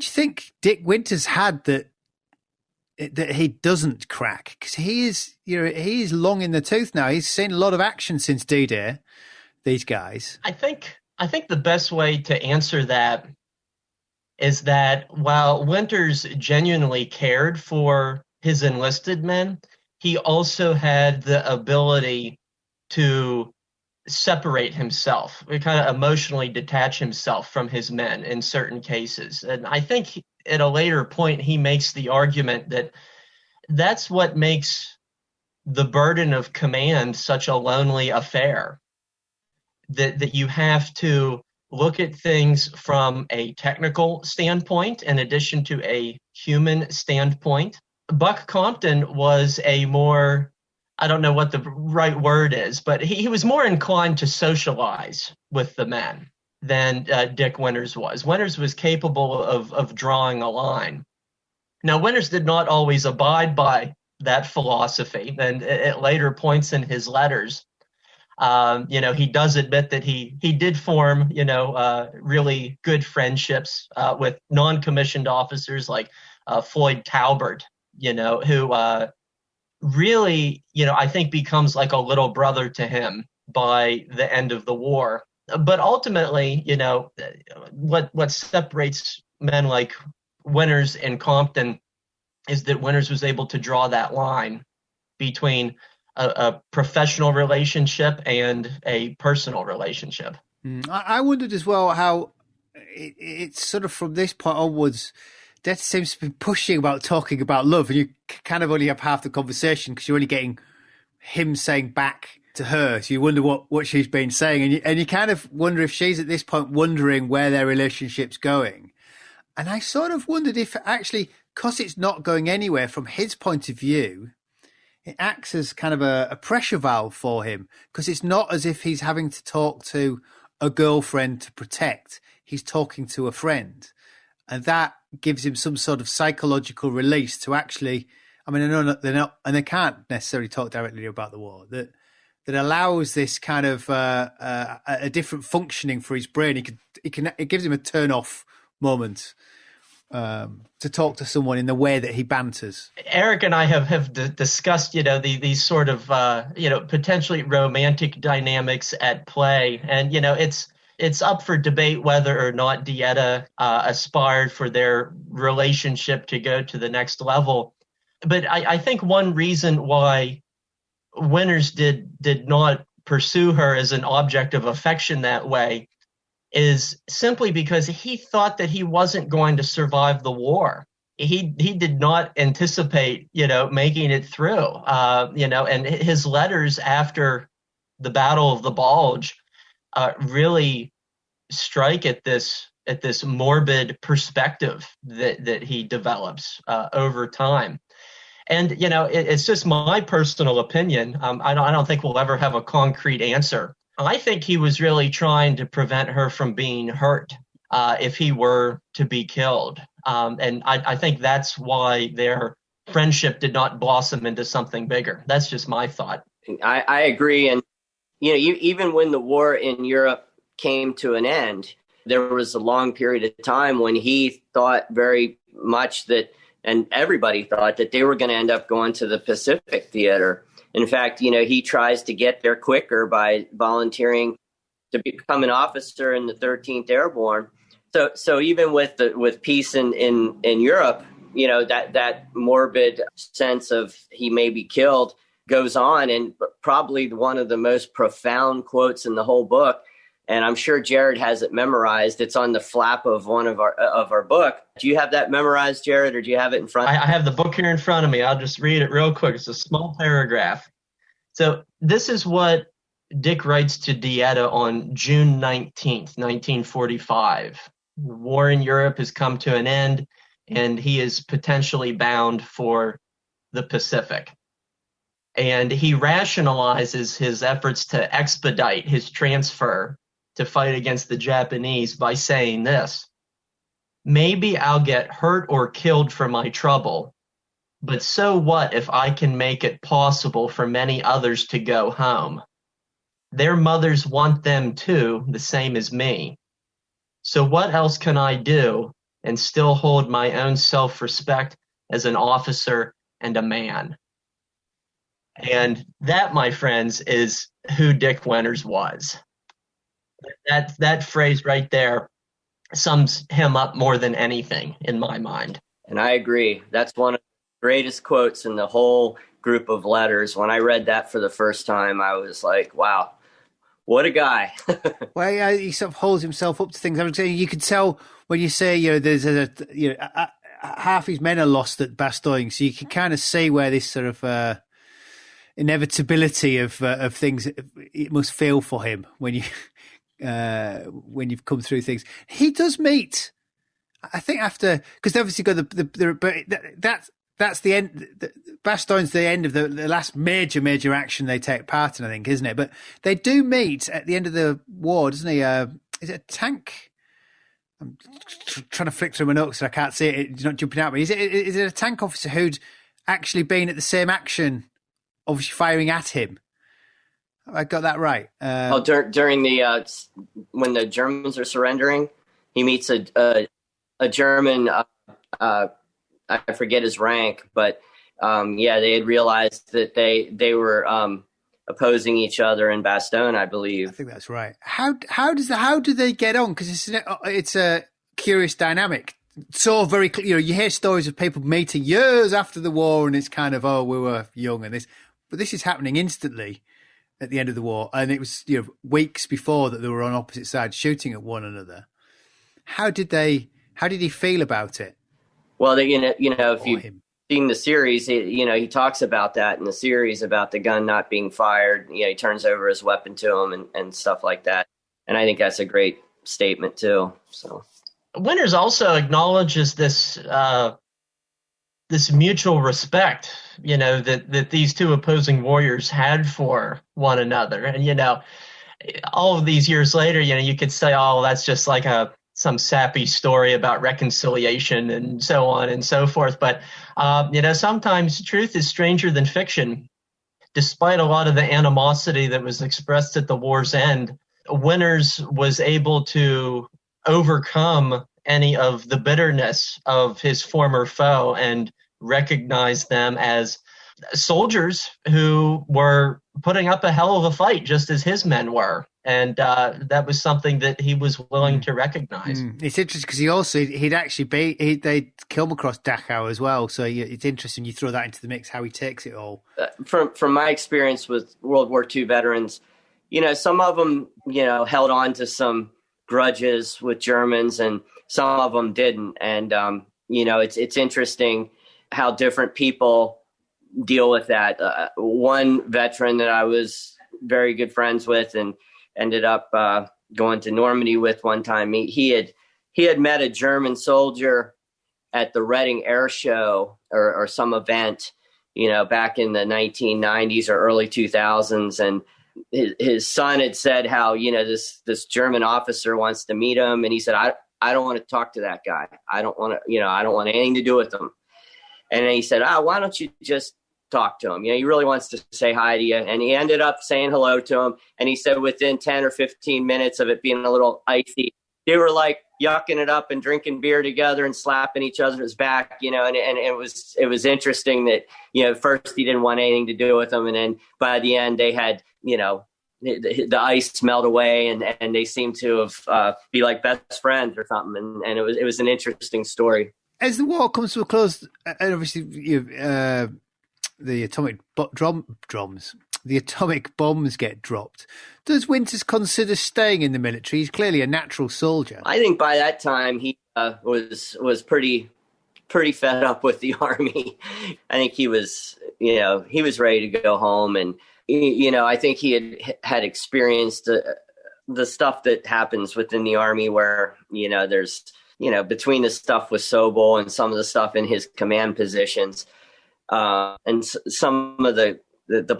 do you think Dick Winters had that he doesn't crack? Because he is long in the tooth now. He's seen a lot of action since D-Day. These guys. I think the best way to answer that is that while Winters genuinely cared for his enlisted men, he also had the ability to separate himself, kind of emotionally detach himself from his men in certain cases. And I think at a later point, he makes the argument that that's what makes the burden of command such a lonely affair, that you have to look at things from a technical standpoint in addition to a human standpoint. Buck Compton was a more, I don't know what the right word is, but he was more inclined to socialize with the men than Dick Winters was. Winters was capable of drawing a line. Now, Winters did not always abide by that philosophy, and at later points in his letters, he does admit that he did form, really good friendships with non-commissioned officers like Floyd Talbert, who really, I think becomes like a little brother to him by the end of the war. But ultimately, what separates men like Winters and Compton is that Winters was able to draw that line between a professional relationship and a personal relationship. I wondered as well how it's sort of from this point onwards, DeEtta seems to be pushing about talking about love, and you kind of only have half the conversation because you're only getting him saying back to her. So you wonder what she's been saying, and you kind of wonder if she's at this point wondering where their relationship's going. And I sort of wondered if actually, because it's not going anywhere from his point of view, it acts as kind of a pressure valve for him, because it's not as if he's having to talk to a girlfriend to protect. He's talking to a friend. And that gives him some sort of psychological release to actually, I mean, I know they're not, and they can't necessarily talk directly about the war, that allows this kind of a different functioning for his brain. It gives him a turn off moment to talk to someone in the way that he banters. Erik and I have discussed, these sort of, potentially romantic dynamics at play. And, it's up for debate whether or not DeEtta aspired for their relationship to go to the next level. But I think one reason why Winters did not pursue her as an object of affection that way is simply because he thought that he wasn't going to survive the war. He did not anticipate, making it through, and his letters after the Battle of the Bulge really strike at this morbid perspective that he develops over time. And, it's just my personal opinion. I don't think we'll ever have a concrete answer. I think he was really trying to prevent her from being hurt if he were to be killed. And I think that's why their friendship did not blossom into something bigger. That's just my thought. I agree. And, even when the war in Europe came to an end, there was a long period of time when he thought very much that, and everybody thought that they were going to end up going to the Pacific theater. In fact, he tries to get there quicker by volunteering to become an officer in the 13th Airborne. So even with peace in Europe, that morbid sense of he may be killed goes on. And probably one of the most profound quotes in the whole book, and I'm sure Jared has it memorized. It's on the flap of one of our book. Do you have that memorized, Jared, or do you have it in front? I have the book here in front of me. I'll just read it real quick. It's a small paragraph. So this is what Dick writes to DeEtta on June 19th, 1945. The war in Europe has come to an end, and he is potentially bound for the Pacific. And he rationalizes his efforts to expedite his transfer to fight against the Japanese by saying this: maybe I'll get hurt or killed for my trouble, but so what if I can make it possible for many others to go home? Their mothers want them too, the same as me. So what else can I do and still hold my own self-respect as an officer and a man? And that, my friends, is who Dick Winters was. That phrase right there sums him up more than anything in my mind. And I agree. That's one of the greatest quotes in the whole group of letters. When I read that for the first time, I was like, wow, what a guy. Well, yeah, he sort of holds himself up to things. I would say you could tell when you say, there's half his men are lost at Bastogne, so you can kind of see where this sort of inevitability of things it must feel for him when you've come through things. He does meet, I think, after, because they've obviously got that's the end. Bastogne's the end of the last major action they take part in, I think, isn't it? But they do meet at the end of the war, doesn't he? Is it a tank? I'm trying to flick through my notes so I can't see it. It's not jumping out. But is it a tank officer who'd actually been at the same action, obviously firing at him? I got that right. During the when the Germans are surrendering, he meets a German. I forget his rank, but they had realized that they were opposing each other in Bastogne, I believe. I think that's right. How do they get on? Because it's a curious dynamic. So very clear. You hear stories of people meeting years after the war, and it's kind of, we were young and this, but this is happening instantly at the end of the war, and it was weeks before that they were on opposite sides shooting at one another. How did he feel about it? Well, if you've seen the series, he talks about that in the series about the gun not being fired. He turns over his weapon to him and stuff like that. And I think that's a great statement too. So Winters also acknowledges this mutual respect, that these two opposing warriors had for one another. And, all of these years later, you could say, oh, that's just like some sappy story about reconciliation and so on and so forth. But, sometimes truth is stranger than fiction. Despite a lot of the animosity that was expressed at the war's end, Winters was able to overcome any of the bitterness of his former foe and recognize them as soldiers who were putting up a hell of a fight, just as his men were. And that was something that he was willing to recognize. It's interesting because they'd come across Dachau as well. So it's interesting you throw that into the mix, how he takes it all. From my experience with World War II veterans, some of them, held on to some grudges with Germans and some of them didn't. And, it's interesting how different people deal with that. One veteran that I was very good friends with and ended up going to Normandy with one time, he had met a German soldier at the Reading Air Show or some event, back in the 1990s or early 2000s. And his son had said how, this German officer wants to meet him. And he said, I don't want to talk to that guy. I don't want anything to do with him. And then he said, why don't you just talk to him? He really wants to say hi to you. And he ended up saying hello to him. And he said within 10 or 15 minutes of it being a little icy, they were like yucking it up and drinking beer together and slapping each other's back, and it was interesting that, at first he didn't want anything to do with them. And then by the end they had, the ice melt away and they seemed to have be like best friends or something. And it was an interesting story. As the war comes to a close, and obviously the atomic bombs get dropped, does Winters consider staying in the military? He's clearly a natural soldier. I think by that time he was pretty fed up with the Army. I think he was ready to go home, and I think he had experienced the stuff that happens within the Army where there's between the stuff with Sobel and some of the stuff in his command positions, and some of the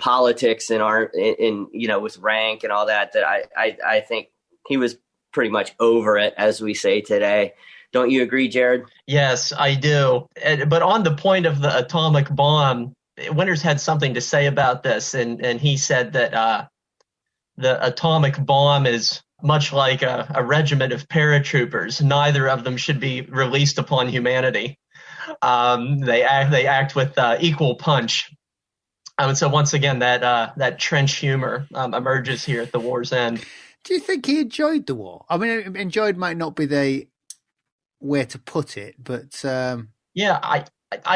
politics with rank and all that I think he was pretty much over it, as we say today. Don't you agree, Jared? Yes, I do. But on the point of the atomic bomb, Winters had something to say about this, and he said that the atomic bomb is much like a regiment of paratroopers. Neither of them should be released upon humanity. They act with equal punch. And so once again, that trench humor emerges here at the war's end. Do you think he enjoyed the war? I mean, enjoyed might not be the way to put it, but Yeah,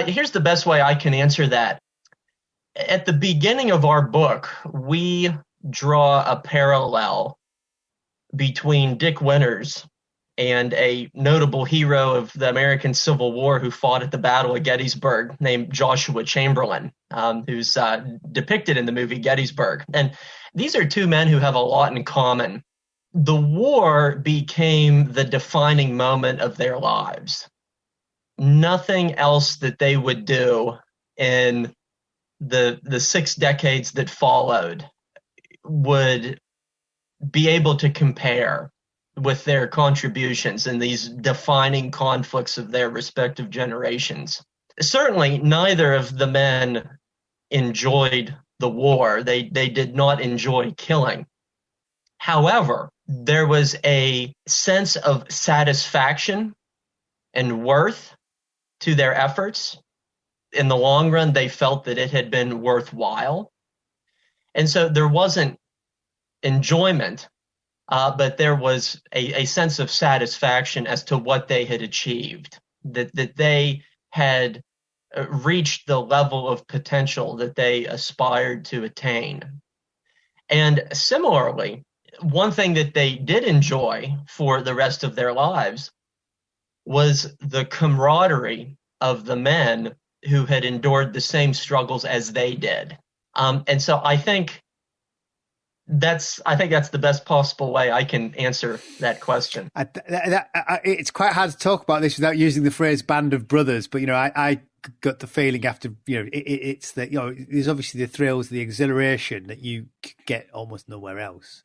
here's the best way I can answer that. At the beginning of our book, we draw a parallel between Dick Winters and a notable hero of the American Civil War who fought at the Battle of Gettysburg named Joshua Chamberlain, who's depicted in the movie Gettysburg. And these are two men who have a lot in common. The war became the defining moment of their lives. Nothing else that they would do in the 6 decades that followed would be able to compare with their contributions in these defining conflicts of their respective generations. Certainly, neither of the men enjoyed the war. They did not enjoy killing. However, there was a sense of satisfaction and worth to their efforts. In the long run, they felt that it had been worthwhile. And so there wasn't enjoyment, but there was a sense of satisfaction as to what they had achieved, that they had reached the level of potential that they aspired to attain. And similarly, one thing that they did enjoy for the rest of their lives was the camaraderie of the men who had endured the same struggles as they did. And so I think that's the best possible way I can answer that question. It's quite hard to talk about this without using the phrase "band of brothers," but I got the feeling after it's that there's obviously the thrills, the exhilaration that you get almost nowhere else,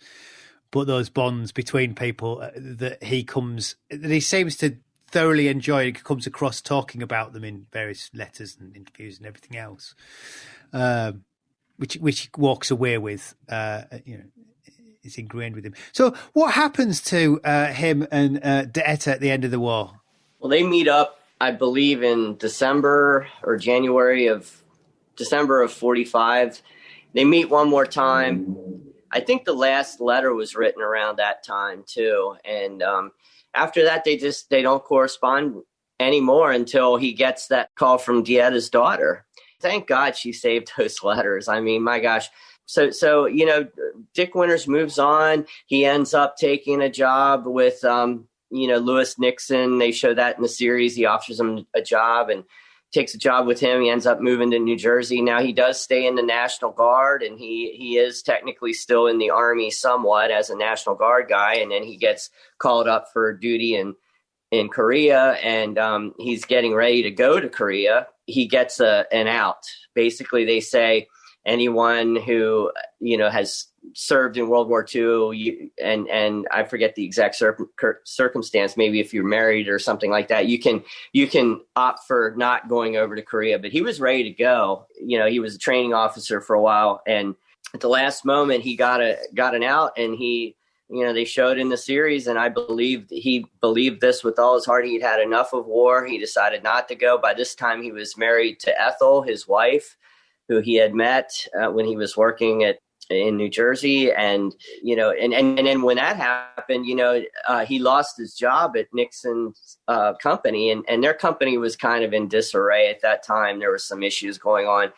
but those bonds between people that he seems to thoroughly enjoy and comes across talking about them in various letters and interviews and everything else. Which he walks away with, is ingrained with him. So what happens to him and DeEtta at the end of the war? Well, they meet up, I believe, in December or January of December of 45. They meet one more time. I think the last letter was written around that time too. And after that, they don't correspond anymore until he gets that call from DeEtta's daughter. Thank God she saved those letters. I mean, my gosh. So Dick Winters moves on. He ends up taking a job with, Lewis Nixon. They show that in the series. He offers him a job and takes a job with him. He ends up moving to New Jersey. Now he does stay in the National Guard, and he is technically still in the Army somewhat as a National Guard guy. And then he gets called up for duty in Korea, and he's getting ready to go to Korea. He gets an out. Basically, they say anyone who has served in World War II, and I forget the exact circumstance. Maybe if you're married or something like that, you can opt for not going over to Korea. But he was ready to go. He was a training officer for a while, and at the last moment, he got an out, and he. They showed in the series, and I believed he believed this with all his heart. He'd had enough of war. He decided not to go. By this time, he was married to Ethel, his wife, who he had met when he was working in New Jersey. And, and then when that happened, he lost his job at Nixon's company, and their company was kind of in disarray at that time. There were some issues going on.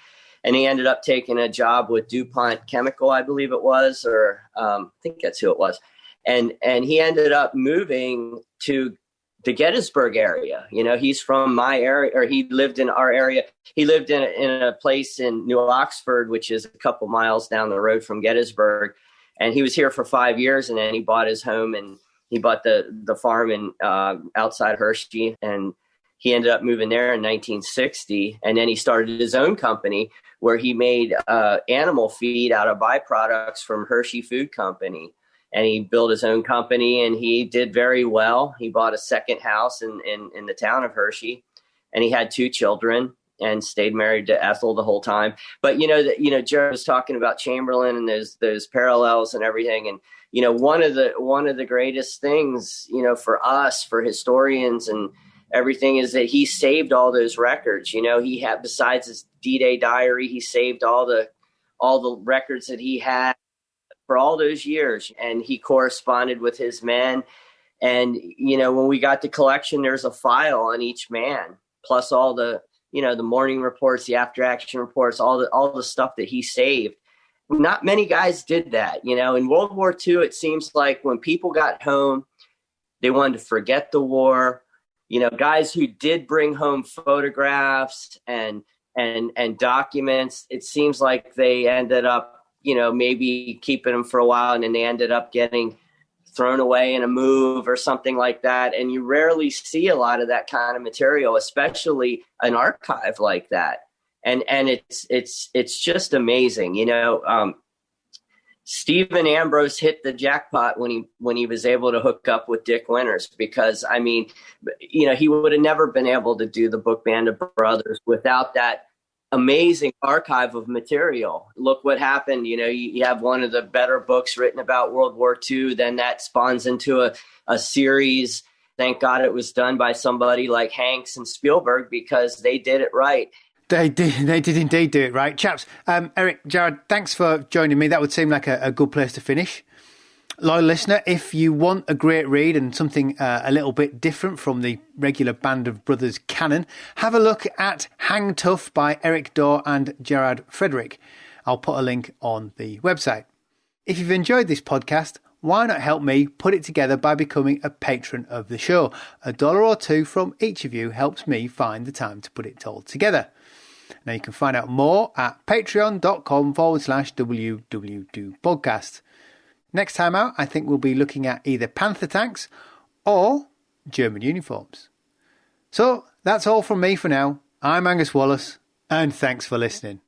And he ended up taking a job with DuPont Chemical, I believe it was, or I think that's who it was. And he ended up moving to the Gettysburg area. He's from my area, or he lived in our area. He lived in a place in New Oxford, which is a couple miles down the road from Gettysburg. And he was here for 5 years, and then he bought his home, and he bought the farm in outside Hershey, and he ended up moving there in 1960. And then he started his own company where he made animal feed out of byproducts from Hershey Food Company. And he built his own company, and he did very well. He bought a second house in the town of Hershey, and he had 2 children and stayed married to Ethel the whole time. But, Jared was talking about Chamberlain and those parallels and everything. And, one of the greatest things, for us, for historians and everything, is that he saved all those records. He had, besides his D-Day diary, he saved all the records that he had for all those years, and he corresponded with his men. And, when we got the collection, there's a file on each man, plus all the, the morning reports, the after action reports, all the stuff that he saved. Not many guys did that. In World War II, it seems like when people got home, they wanted to forget the war. Guys who did bring home photographs and documents, it seems like they ended up, maybe keeping them for a while, and then they ended up getting thrown away in a move or something like that. And you rarely see a lot of that kind of material, especially an archive like that. And it's just amazing. Stephen Ambrose hit the jackpot when he was able to hook up with Dick Winters, because he would have never been able to do the book Band of Brothers without that amazing archive of material. Look what happened. You have one of the better books written about World War II, then that spawns into a series. Thank God it was done by somebody like Hanks and Spielberg, because they did it right. They did indeed do it right. Chaps, Erik, Jared, thanks for joining me. That would seem like a good place to finish. Loyal listener, if you want a great read and something a little bit different from the regular Band of Brothers canon, have a look at Hang Tough by Erik, Dorr and Gerard Frederick. I'll put a link on the website. If you've enjoyed this podcast, why not help me put it together by becoming a patron of the show? $1 or $2 from each of you helps me find the time to put it all together. Now you can find out more at patreon.com/WWII podcast. Next time out, I think we'll be looking at either Panther tanks or German uniforms. So that's all from me for now. I'm Angus Wallace, and thanks for listening.